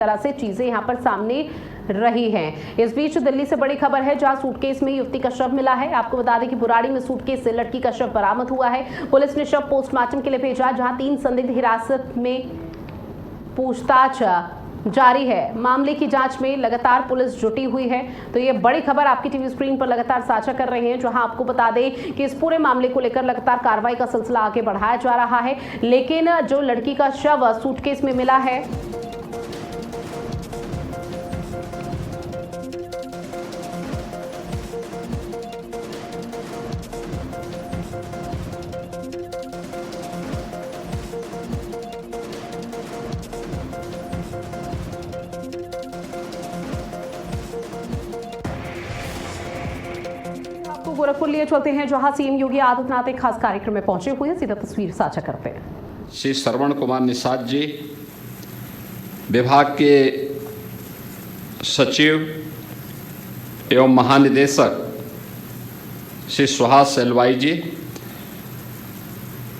तरह से चीजें यहां पर सामने रही हैं। इस बीच दिल्ली से बड़ी खबर है, जहां सूटकेस में युवती का शव मिला है। आपको बता दें कि बुराड़ी में सूटकेस से लड़की का शव बरामद हुआ है। पुलिस ने शव पोस्टमार्टम के लिए भेजा, जहां 3 संदिग्ध हिरासत में पूछताछ जारी है। मामले की जांच में लगातार पुलिस जुटी हुई है। तो ये बड़ी खबर आपकी टीवी स्क्रीन पर लगातार साझा कर रहे हैं, जहां आपको बता दें कि इस पूरे मामले को लेकर लगातार कार्रवाई का सिलसिला आगे बढ़ाया जा रहा है। लेकिन जो लड़की का शव सूटकेस में मिला है, गोरखपुर लिए चलते हैं, जहां सीएम योगी आदित्यनाथ एक खास कार्यक्रम में पहुंचे हुए हैं। सीधा तस्वीर साझा करते हैं। श्री श्रवण कुमार निषाद जी, विभाग के सचिव एवं महानिदेशक श्री सुहास एलवाई जी,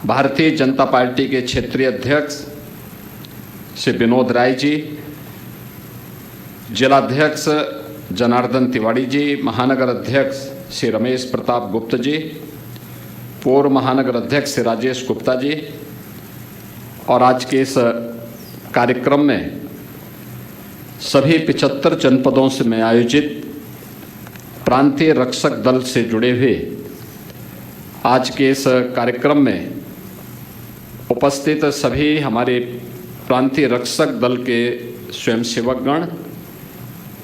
भारतीय जनता पार्टी के क्षेत्रीय अध्यक्ष श्री विनोद राय जी, जिलाध्यक्ष जनार्दन तिवारी जी, महानगर अध्यक्ष श्री रमेश प्रताप गुप्ता जी, पूर्व महानगर अध्यक्ष श्री राजेश गुप्ता जी, और आज के इस कार्यक्रम में सभी 75 जनपदों से में आयोजित प्रांतीय रक्षक दल से जुड़े हुए आज के इस कार्यक्रम में उपस्थित सभी हमारे प्रांतीय रक्षक दल के स्वयंसेवकगण,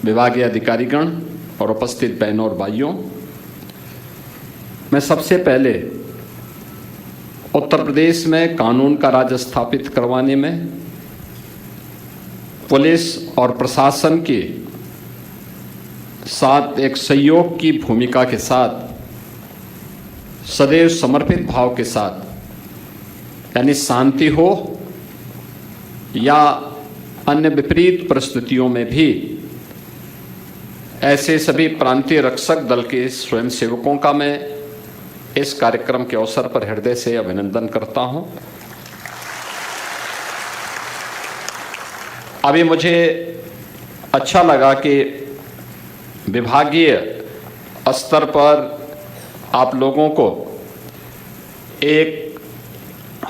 विभागीय अधिकारीगण और उपस्थित बहनों और भाइयों, मैं सबसे पहले उत्तर प्रदेश में कानून का राज स्थापित करवाने में पुलिस और प्रशासन के साथ एक सहयोग की भूमिका के साथ सदैव समर्पित भाव के साथ, यानी शांति हो या अन्य विपरीत परिस्थितियों में भी ऐसे सभी प्रांतीय रक्षक दल के स्वयंसेवकों का मैं इस कार्यक्रम के अवसर पर हृदय से अभिनंदन करता हूं। अभी मुझे अच्छा लगा कि विभागीय स्तर पर आप लोगों को एक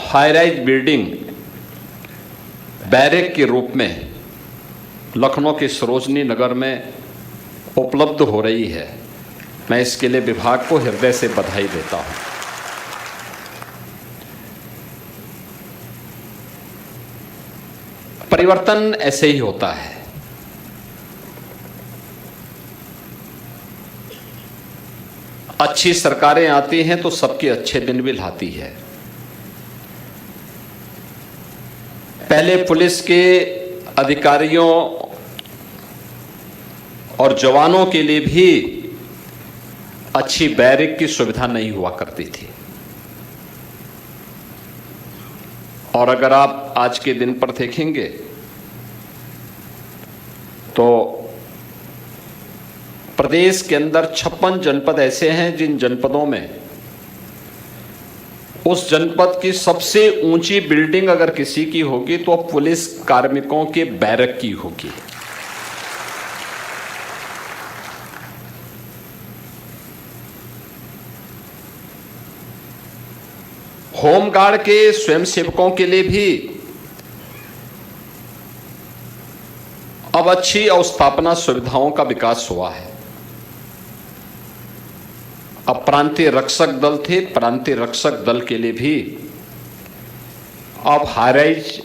हाई राइज बिल्डिंग बैरक के रूप में लखनऊ के सरोजनी नगर में उपलब्ध हो रही है। मैं इसके लिए विभाग को हृदय से बधाई देता हूं। परिवर्तन ऐसे ही होता है। अच्छी सरकारें आती हैं तो सबके अच्छे दिन भी लाती है। पहले पुलिस के अधिकारियों और जवानों के लिए भी अच्छी बैरक की सुविधा नहीं हुआ करती थी, और अगर आप आज के दिन पर देखेंगे तो प्रदेश के अंदर 56 जनपद ऐसे हैं जिन जनपदों में उस जनपद की सबसे ऊंची बिल्डिंग अगर किसी की होगी तो पुलिस कार्मिकों के बैरक की होगी। होमगार्ड के स्वयंसेवकों के लिए भी अब अच्छी अवस्थापना सुविधाओं का विकास हुआ है। अब प्रांतीय रक्षक दल थे, प्रांतीय रक्षक दल के लिए भी अब हाईराइज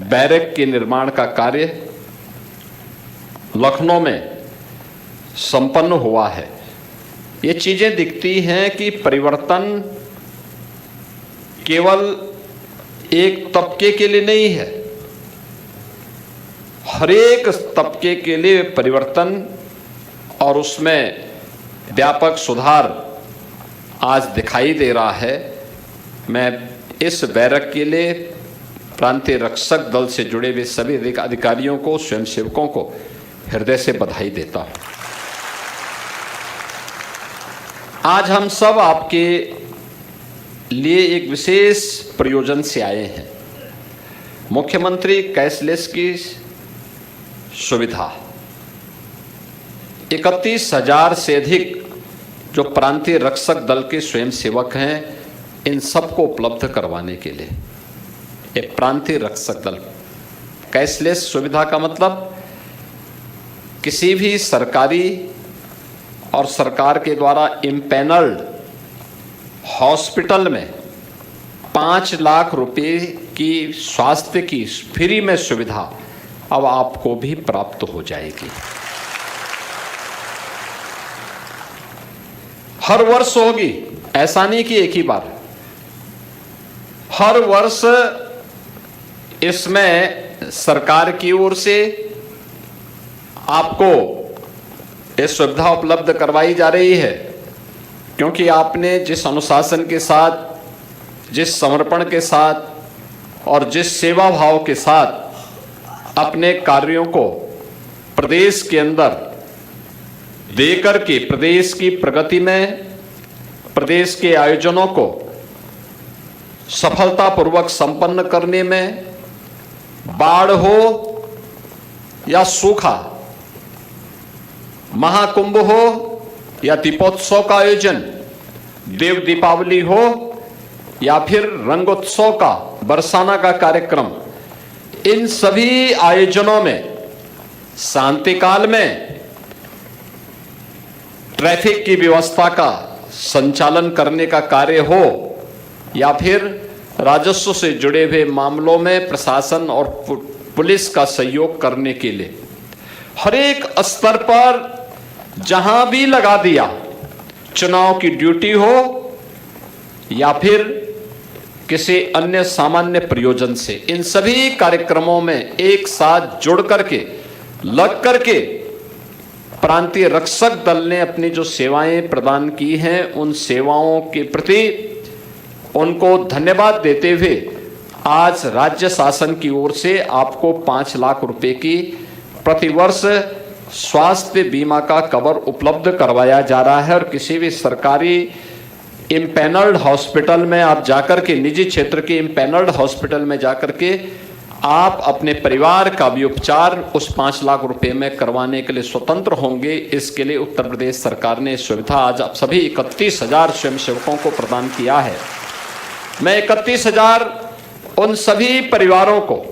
बैरक के निर्माण का कार्य लखनऊ में संपन्न हुआ है। ये चीजें दिखती हैं कि परिवर्तन केवल एक तबके के लिए नहीं है, हर एक तबके के लिए परिवर्तन और उसमें व्यापक सुधार आज दिखाई दे रहा है। मैं इस बैरक के लिए प्रांतीय रक्षक दल से जुड़े हुए सभी अधिकारियों को, स्वयंसेवकों को हृदय से बधाई देता हूं। आज हम सब आपके लिए एक विशेष प्रयोजन से आए हैं। मुख्यमंत्री कैशलेस की सुविधा 31,000 से अधिक जो प्रांतीय रक्षक दल के स्वयंसेवक हैं, इन सबको उपलब्ध करवाने के लिए एक प्रांतीय रक्षक दल कैशलेस सुविधा का मतलब किसी भी सरकारी और सरकार के द्वारा इम्पैनल्ड हॉस्पिटल में 5 लाख रुपए की स्वास्थ्य की फ्री में सुविधा अब आपको भी प्राप्त हो जाएगी। हर वर्ष होगी, ऐसा नहीं कि एक ही बार, हर वर्ष इसमें सरकार की ओर से आपको ये सुविधा उपलब्ध करवाई जा रही है, क्योंकि आपने जिस अनुशासन के साथ, जिस समर्पण के साथ और जिस सेवा भाव के साथ अपने कार्यों को प्रदेश के अंदर देकर के प्रदेश की प्रगति में, प्रदेश के आयोजनों को सफलतापूर्वक संपन्न करने में, बाढ़ हो या सूखा, महाकुंभ हो या दीपोत्सव का आयोजन, देव दीपावली हो या फिर रंगोत्सव का बरसाना का कार्यक्रम, इन सभी आयोजनों में शांति काल में ट्रैफिक की व्यवस्था का संचालन करने का कार्य हो या फिर राजस्व से जुड़े हुए मामलों में प्रशासन और पुलिस का सहयोग करने के लिए हर एक स्तर पर जहां भी लगा दिया, चुनाव की ड्यूटी हो या फिर किसी अन्य सामान्य प्रयोजन से, इन सभी कार्यक्रमों में एक साथ जुड़ करके, लग करके प्रांतीय रक्षक दल ने अपनी जो सेवाएं प्रदान की हैं, उन सेवाओं के प्रति उनको धन्यवाद देते हुए आज राज्य शासन की ओर से आपको 5 लाख रुपए की प्रतिवर्ष स्वास्थ्य बीमा का कवर उपलब्ध करवाया जा रहा है। और किसी भी सरकारी इम्पैनल्ड हॉस्पिटल में आप जाकर के, निजी क्षेत्र के इम्पैनल्ड हॉस्पिटल में जाकर के आप अपने परिवार का भी उपचार उस 5 लाख रुपए में करवाने के लिए स्वतंत्र होंगे। इसके लिए उत्तर प्रदेश सरकार ने सुविधा आज आप सभी 31,000 स्वयंसेवकों को प्रदान किया है। मैं 31,000 उन सभी परिवारों को,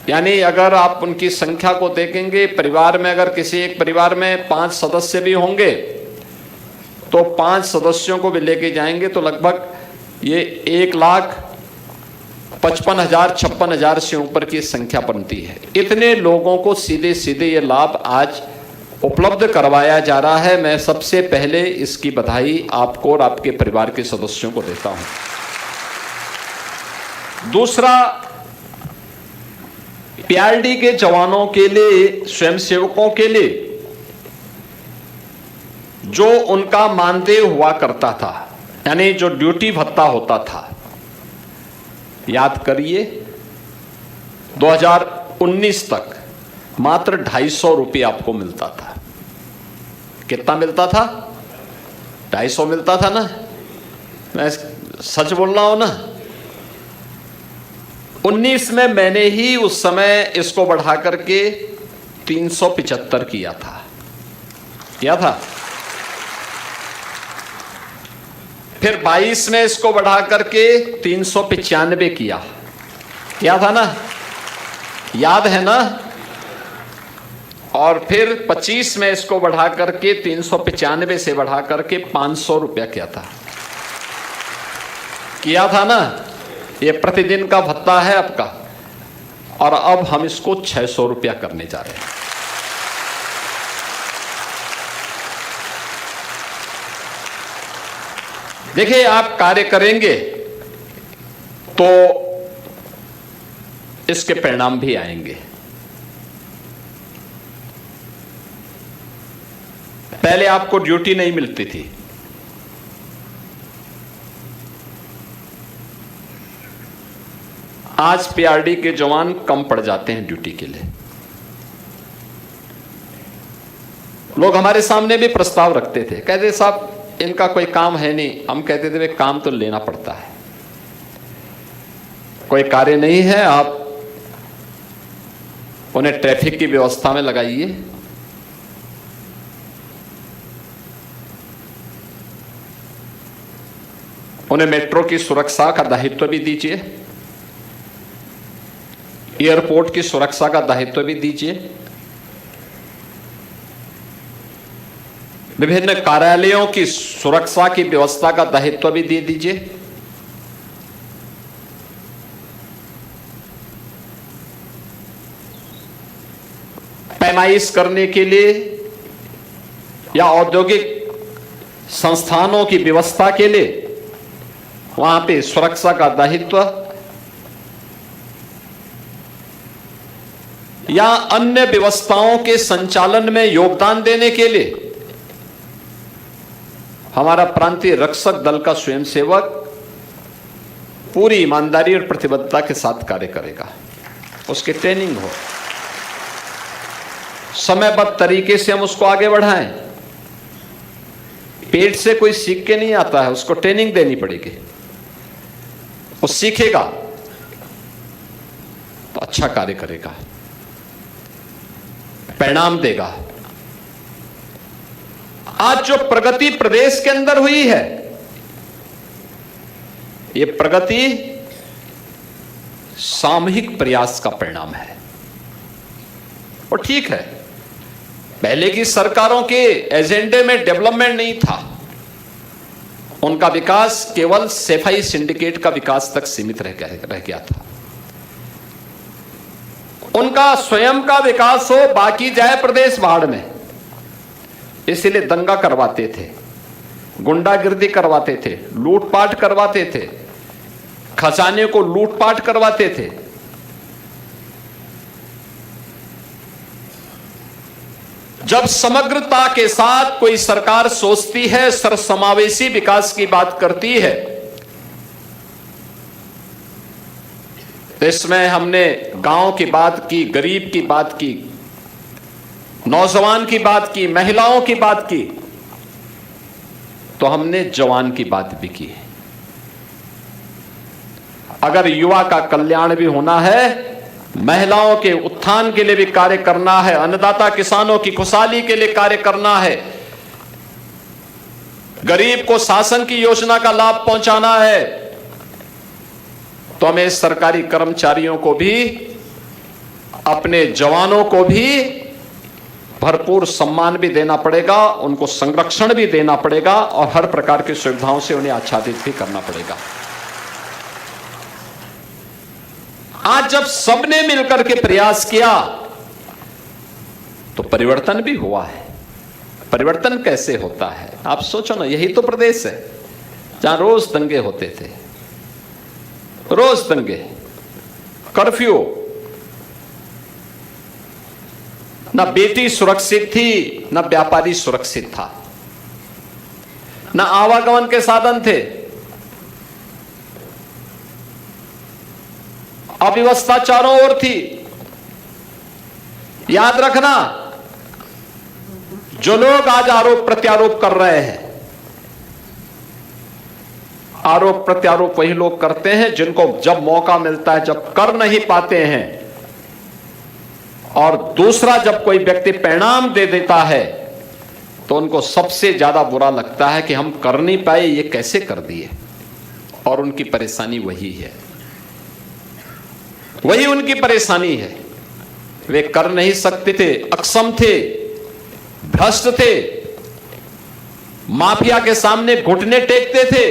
यानी अगर आप उनकी संख्या को देखेंगे, परिवार में अगर किसी एक परिवार में 5 सदस्य भी होंगे तो 5 सदस्यों को भी लेके जाएंगे तो लगभग ये 1,55,000-56,000 से ऊपर की संख्या बनती है। इतने लोगों को सीधे सीधे ये लाभ आज उपलब्ध करवाया जा रहा है। मैं सबसे पहले इसकी बधाई आपको और आपके परिवार के सदस्यों को देता हूं। दूसरा, पीआरडी के जवानों के लिए, स्वयंसेवकों के लिए जो उनका मानदेय हुआ करता था, यानी जो ड्यूटी भत्ता होता था, याद करिए 2019 तक मात्र 250 रुपये आपको मिलता था। कितना मिलता था? 250 मिलता था ना? मैं सच बोल रहा हूं ना? 19 में मैंने ही उस समय इसको बढ़ा करके 375 किया था। फिर 22 में इसको बढ़ा करके 395 किया था ना? याद है ना? और फिर 25 में इसको बढ़ा करके 395 से बढ़ा करके 500 रुपया किया था ना? ये प्रतिदिन का भत्ता है आपका, और अब हम इसको 600 रुपया करने जा रहे हैं। देखिए, आप कार्य करेंगे तो इसके परिणाम भी आएंगे। पहले आपको ड्यूटी नहीं मिलती थी, आज पीआरडी के जवान कम पड़ जाते हैं ड्यूटी के लिए। लोग हमारे सामने भी प्रस्ताव रखते थे, कहते साहब इनका कोई काम है नहीं। हम कहते थे काम तो लेना पड़ता है, कोई कार्य नहीं है, आप उन्हें ट्रैफिक की व्यवस्था में लगाइए, उन्हें मेट्रो की सुरक्षा का दायित्व भी दीजिए, एयरपोर्ट की सुरक्षा का दायित्व भी दीजिए, विभिन्न कार्यालयों की सुरक्षा की व्यवस्था का दायित्व भी दे दीजिए। पैमाइश करने के लिए या औद्योगिक संस्थानों की व्यवस्था के लिए वहां पे सुरक्षा का दायित्व या अन्य व्यवस्थाओं के संचालन में योगदान देने के लिए हमारा प्रांतीय रक्षक दल का स्वयंसेवक पूरी ईमानदारी और प्रतिबद्धता के साथ कार्य करेगा। उसकी ट्रेनिंग हो, समयबद्ध तरीके से हम उसको आगे बढ़ाएं। पेट से कोई सीख के नहीं आता है, उसको ट्रेनिंग देनी पड़ेगी। वो सीखेगा तो अच्छा कार्य करेगा, परिणाम देगा। आज जो प्रगति प्रदेश के अंदर हुई है, ये प्रगति सामूहिक प्रयास का परिणाम है। और ठीक है, पहले की सरकारों के एजेंडे में डेवलपमेंट नहीं था, उनका विकास केवल सफाई सिंडिकेट का विकास तक सीमित रह गया था। उनका स्वयं का विकास हो, बाकी जाए प्रदेश बाढ़ में, इसलिए दंगा करवाते थे, गुंडागिर्दी करवाते थे, लूटपाट करवाते थे, खजाने को लूटपाट करवाते थे। जब समग्रता के साथ कोई सरकार सोचती है, सर्वसमावेशी विकास की बात करती है, तो इसमें हमने गांव की बात की, गरीब की बात की, नौजवान की बात की, महिलाओं की बात की, तो हमने जवान की बात भी की। अगर युवा का कल्याण भी होना है, महिलाओं के उत्थान के लिए भी कार्य करना है, अन्नदाता किसानों की खुशहाली के लिए कार्य करना है, गरीब को शासन की योजना का लाभ पहुंचाना है, तो हमें सरकारी कर्मचारियों को भी, अपने जवानों को भी भरपूर सम्मान भी देना पड़ेगा, उनको संरक्षण भी देना पड़ेगा और हर प्रकार की सुविधाओं से उन्हें आच्छादित भी करना पड़ेगा। आज जब सबने मिलकर के प्रयास किया तो परिवर्तन भी हुआ है। परिवर्तन कैसे होता है आप सोचो ना, यही तो प्रदेश है जहां रोज दंगे होते थे, रोज दंगे, कर्फ्यू, ना बेटी सुरक्षित थी, ना व्यापारी सुरक्षित था, ना आवागमन के साधन थे, अव्यवस्था चारों ओर थी। याद रखना, जो लोग आज आरोप प्रत्यारोप कर रहे हैं, आरोप प्रत्यारोप वही लोग करते हैं जिनको जब मौका मिलता है, जब कर नहीं पाते हैं, और दूसरा जब कोई व्यक्ति परिणाम दे देता है तो उनको सबसे ज्यादा बुरा लगता है कि हम कर नहीं पाए, ये कैसे कर दिए। और उनकी परेशानी वही है, वही उनकी परेशानी है। वे कर नहीं सकते थे, अक्षम थे, भ्रष्ट थे, माफिया के सामने घुटने टेकते थे।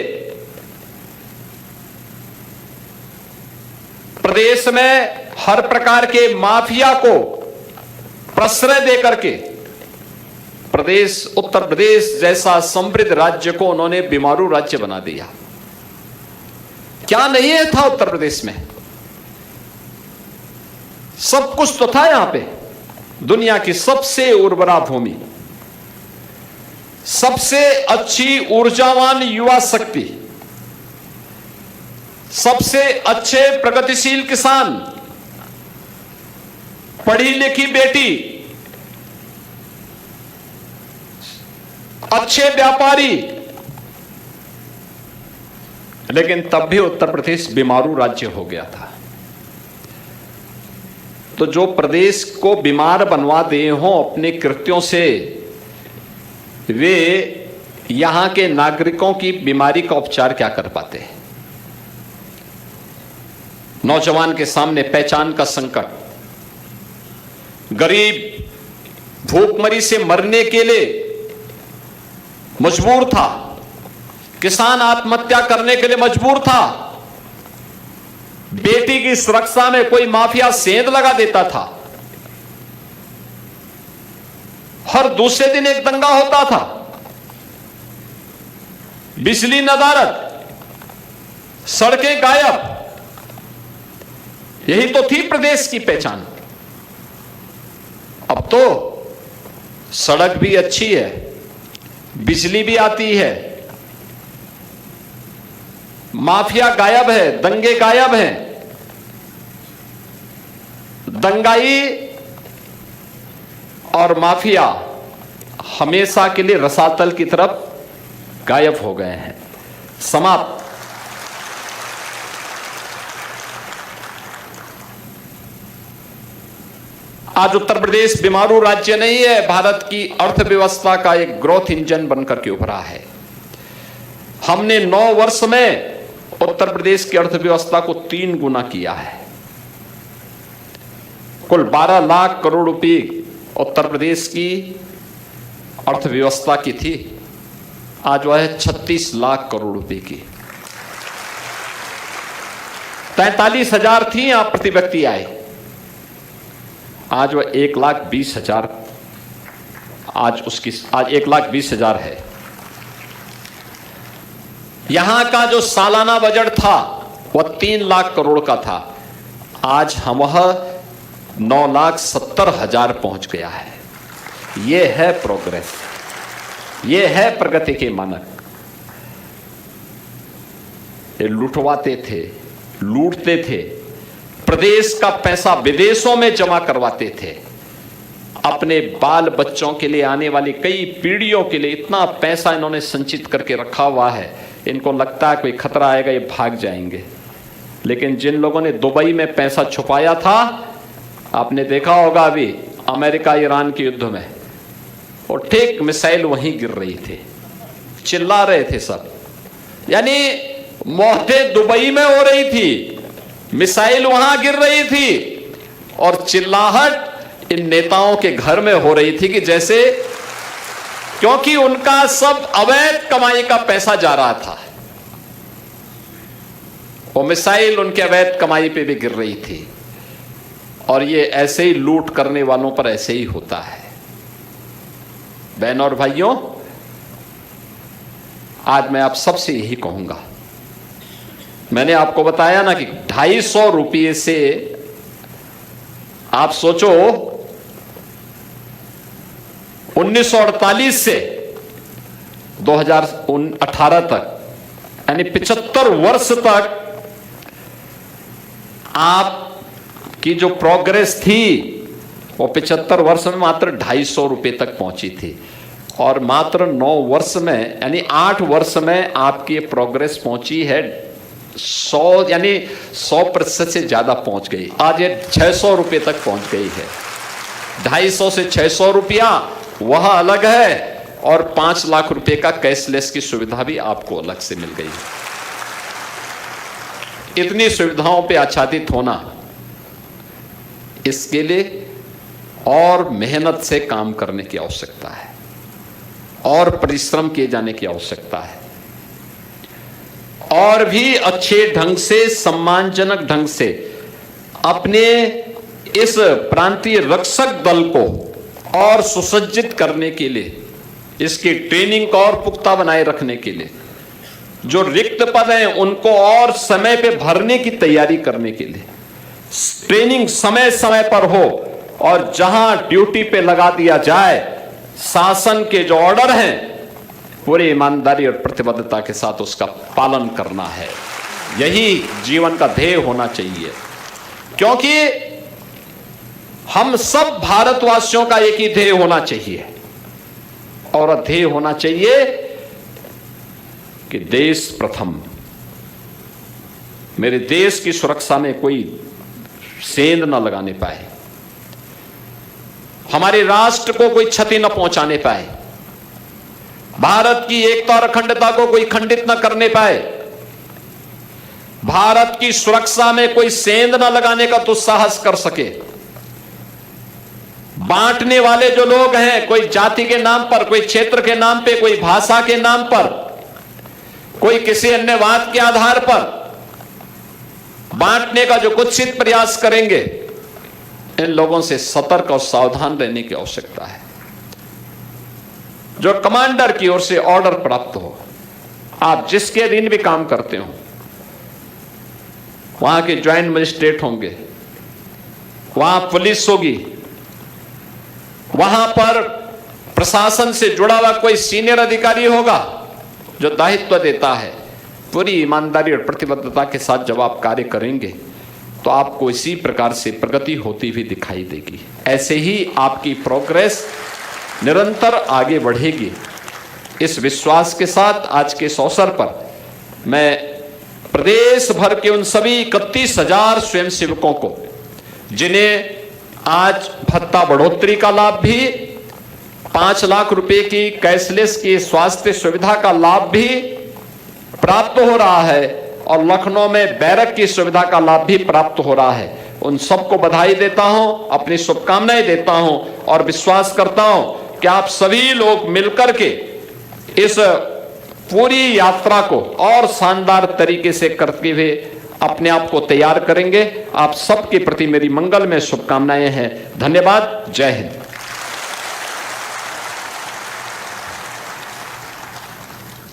प्रदेश में हर प्रकार के माफिया को प्रश्रय देकर के प्रदेश, उत्तर प्रदेश जैसा समृद्ध राज्य को उन्होंने बीमारू राज्य बना दिया। क्या नहीं है था उत्तर प्रदेश में? सब कुछ तो था यहां पे। दुनिया की सबसे उर्वरा भूमि, सबसे अच्छी ऊर्जावान युवा शक्ति, सबसे अच्छे प्रगतिशील किसान, पढ़ी लिखी बेटी, अच्छे व्यापारी, लेकिन तब भी उत्तर प्रदेश बीमारू राज्य हो गया था। तो जो प्रदेश को बीमार बनवा दिए हों अपने कृत्यों से, वे यहां के नागरिकों की बीमारी का उपचार क्या कर पाते हैं? नौजवान के सामने पहचान का संकट, गरीब भूखमरी से मरने के लिए मजबूर था, किसान आत्महत्या करने के लिए मजबूर था, बेटी की सुरक्षा में कोई माफिया सेंध लगा देता था, हर दूसरे दिन एक दंगा होता था, बिजली नदारद, सड़कें गायब, यही तो थी प्रदेश की पहचान। अब तो सड़क भी अच्छी है, बिजली भी आती है, माफिया गायब है, दंगे गायब हैं, दंगाई और माफिया हमेशा के लिए रसातल की तरफ गायब हो गए हैं, समाप्त। आज उत्तर प्रदेश बीमारू राज्य नहीं है, भारत की अर्थव्यवस्था का एक ग्रोथ इंजन बनकर के उभरा है। हमने 9 वर्ष में उत्तर प्रदेश की अर्थव्यवस्था को 3 गुना किया है। कुल 12 लाख करोड़ रुपए उत्तर प्रदेश की अर्थव्यवस्था की थी, आज वह है 36 लाख करोड़ रुपए की। 43,000 थी यहां प्रति व्यक्ति आए, आज वह 1,20,000, आज 1,20,000 है। यहां का जो सालाना बजट था वह 3 लाख करोड़ का था, आज हम वह 9,70,000 पहुंच गया है। यह है प्रोग्रेस, यह है प्रगति के मानक। ये लुटवाते थे, लूटते थे, प्रदेश का पैसा विदेशों में जमा करवाते थे, अपने बाल बच्चों के लिए, आने वाली कई पीढ़ियों के लिए इतना पैसा इन्होंने संचित करके रखा हुआ है, इनको लगता है कोई खतरा आएगा ये भाग जाएंगे। लेकिन जिन लोगों ने दुबई में पैसा छुपाया था, आपने देखा होगा अभी अमेरिका ईरान के युद्ध में, और ठीक मिसाइल वहीं गिर रही थी, चिल्ला रहे थे सब, यानी मौतें दुबई में हो रही थी, मिसाइल वहां गिर रही थी, और चिल्लाहट इन नेताओं के घर में हो रही थी कि जैसे, क्योंकि उनका सब अवैध कमाई का पैसा जा रहा था, वो मिसाइल उनके अवैध कमाई पे भी गिर रही थी। और ये ऐसे ही लूट करने वालों पर ऐसे ही होता है। बहनों और भाइयों, आज मैं आप सबसे यही कहूंगा, मैंने आपको बताया ना कि 250 रुपये से आप सोचो 1948 से 2018 तक, यानी 75 वर्ष तक आपकी जो प्रोग्रेस थी वो 75 वर्ष में मात्र 250 रुपये तक पहुंची थी, और मात्र 9 वर्ष में, यानी 8 वर्ष में आपकी प्रोग्रेस पहुंची है 100, यानी 100% से ज्यादा पहुंच गई। आज ये 600 रुपये तक पहुंच गई है। 250 से 600 रुपया वह अलग है, और 5 लाख रुपए का कैशलेस की सुविधा भी आपको अलग से मिल गई है। इतनी सुविधाओं पे आच्छादित होना, इसके लिए और मेहनत से काम करने की आवश्यकता है, और परिश्रम किए जाने की आवश्यकता है, और भी अच्छे ढंग से, सम्मानजनक ढंग से अपने इस प्रांतीय रक्षक दल को और सुसज्जित करने के लिए, इसकी ट्रेनिंग को और पुख्ता बनाए रखने के लिए, जो रिक्त पद हैं उनको और समय पे भरने की तैयारी करने के लिए ट्रेनिंग समय समय पर हो, और जहां ड्यूटी पे लगा दिया जाए, शासन के जो ऑर्डर हैं पूरी ईमानदारी और प्रतिबद्धता के साथ उसका पालन करना है। यही जीवन का ध्येय होना चाहिए, क्योंकि हम सब भारतवासियों का एक ही ध्येय होना चाहिए, और ध्येय होना चाहिए कि देश प्रथम, मेरे देश की सुरक्षा में कोई सेंध न लगाने पाए, हमारे राष्ट्र को कोई क्षति न पहुंचाने पाए, भारत की एकता और अखंडता को कोई खंडित न करने पाए, भारत की सुरक्षा में कोई सेंध न लगाने का दुस्साहस कर सके। बांटने वाले जो लोग हैं, कोई जाति के नाम पर, कोई क्षेत्र के नाम पे, कोई भाषा के नाम पर, कोई किसी अन्य बात के आधार पर बांटने का जो कुत्सित प्रयास करेंगे, इन लोगों से सतर्क और सावधान रहने की आवश्यकता है। जो कमांडर की ओर से ऑर्डर प्राप्त हो, आप जिसके अधीन भी काम करते हो, वहां के ज्वाइंट मजिस्ट्रेट होंगे, वहां पुलिस होगी, वहां पर प्रशासन से जुड़ा हुआ कोई सीनियर अधिकारी होगा जो दायित्व देता है, पूरी ईमानदारी और प्रतिबद्धता के साथ जब आप कार्य करेंगे तो आपको इसी प्रकार से प्रगति होती हुई दिखाई देगी। ऐसे ही आपकी प्रोग्रेस निरंतर आगे बढ़ेगी। इस विश्वास के साथ आज के इस अवसर पर मैं प्रदेश भर के उन सभी 31,000 स्वयंसेवकों को, जिन्हें आज भत्ता बढ़ोतरी का लाभ भी, 5 लाख रुपए की कैशलेस की स्वास्थ्य सुविधा का लाभ भी प्राप्त हो रहा है और लखनऊ में बैरक की सुविधा का लाभ भी प्राप्त हो रहा है, उन सबको बधाई देता हूं, अपनी शुभकामनाएं देता हूं और विश्वास करता हूं कि आप सभी लोग मिलकर के इस पूरी यात्रा को और शानदार तरीके से करते हुए अपने आप को तैयार करेंगे। आप सबके प्रति मेरी मंगल में शुभकामनाएं हैं। धन्यवाद। जय हिंद।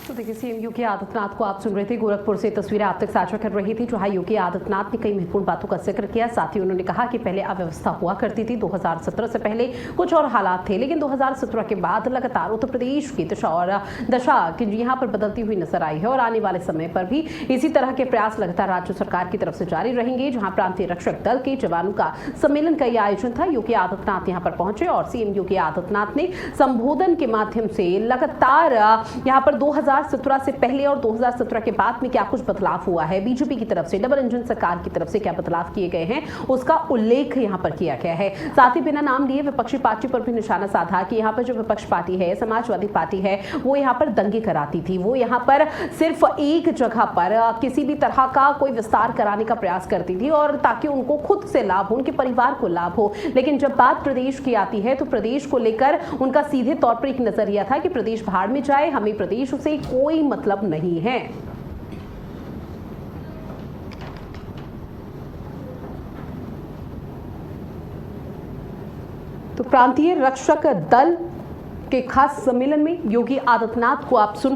तो देखिए, सीएम योगी आदित्यनाथ को आप सुन रहे थे। गोरखपुर से तस्वीरें आप तक साझा कर रही थी, जहां योगी आदित्यनाथ ने कई महत्वपूर्ण बातों का जिक्र किया। साथ ही उन्होंने कहा कि पहले अव्यवस्था हुआ करती थी, 2017 से पहले कुछ और हालात थे, लेकिन 2017 के बाद लगातार उत्तर प्रदेश की दिशा और दशा की यहाँ पर बदलती हुई नजर आई है और आने वाले समय पर भी इसी तरह के प्रयास लगातार राज्य सरकार की तरफ से जारी रहेंगे। जहाँ प्रांतीय रक्षक दल के जवानों का सम्मेलन का यह आयोजन था, योगी आदित्यनाथ यहाँ पर पहुंचे और सीएम योगी आदित्यनाथ ने संबोधन के माध्यम से लगातार यहाँ पर 2017 से पहले और 2017 के बाद में क्या कुछ बदलाव हुआ है, बीजेपी की तरफ से, डबल इंजन सरकार की तरफ से क्या बदलाव किए गए हैं, उसका उल्लेख यहाँ पर किया गया है। साथ ही बिना नाम लिए विपक्षी पार्टी पर भी निशाना साधा कि यहाँ पर जो विपक्ष पार्टी है, समाजवादी पार्टी है, वो यहाँ पर दंगे कराती थी, वो यहाँ पर सिर्फ एक जगह पर किसी भी तरह का कोई विस्तार कराने का प्रयास करती थी और ताकि उनको खुद से लाभ हो, उनके परिवार को लाभ हो। लेकिन जब बात प्रदेश की आती है तो प्रदेश को लेकर उनका सीधे तौर पर एक नजरिया था कि प्रदेश भाड़ में जाए, हमें प्रदेश से कोई मतलब नहीं है। तो प्रांतीय रक्षक दल के खास सम्मेलन में योगी आदित्यनाथ को आप सुन